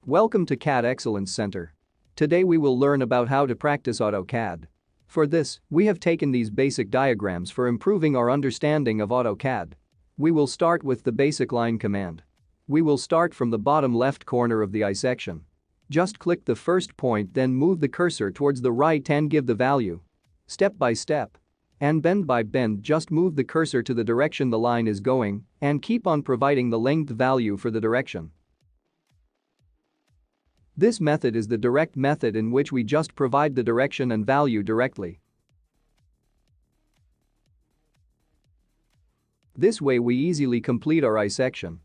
Welcome to Cadd Excellence Centre. Today we will learn about how to practice Autocad. For this, we have taken these basic diagrams for improving our understanding of Autocad. We will start with the basic line command. We will start from the bottom left corner of the I section. Just click the first point, then move the cursor towards the right and give the value. Step by step. And bend by bend, just move the cursor to the direction the line is going and keep on providing the length value for the direction. This method is the direct method in which we just provide the direction and value directly. This way we easily complete our I section.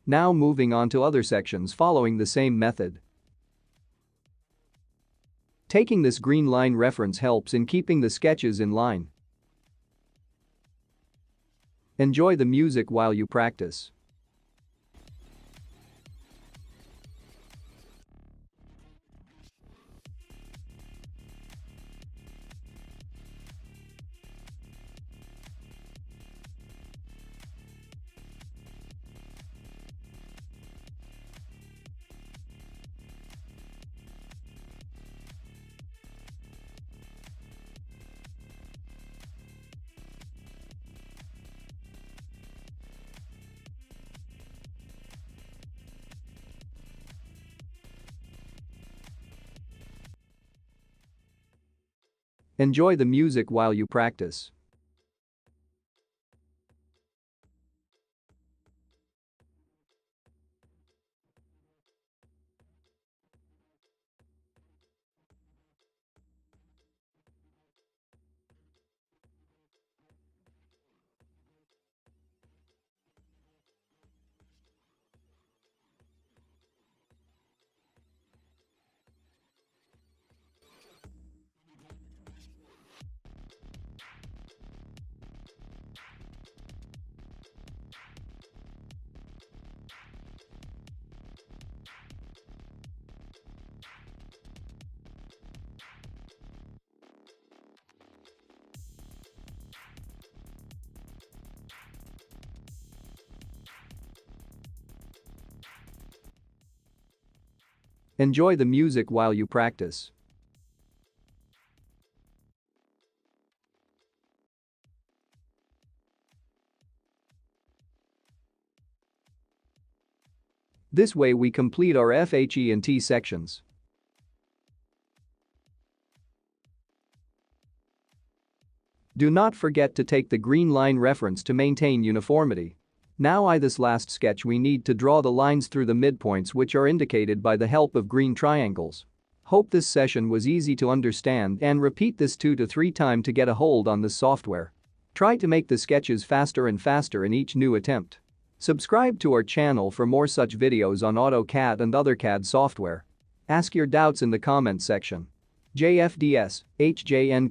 Now moving on to other sections following the same method. Taking this green line reference helps in keeping the sketches in line. Enjoy the music while you practice. Enjoy the music while you practice. Enjoy the music while you practice. This way we complete our FHE and T sections. Do not forget to take the green line reference to maintain uniformity. Now this last sketch we need to draw the lines through the midpoints which are indicated by the help of green triangles. Hope this session was easy to understand and repeat this 2 to 3 times to get a hold on this software. Try to make the sketches faster and faster in each new attempt. Subscribe to our channel for more such videos on AutoCAD and other CAD software. Ask your doubts in the comment section. JFDS, HJN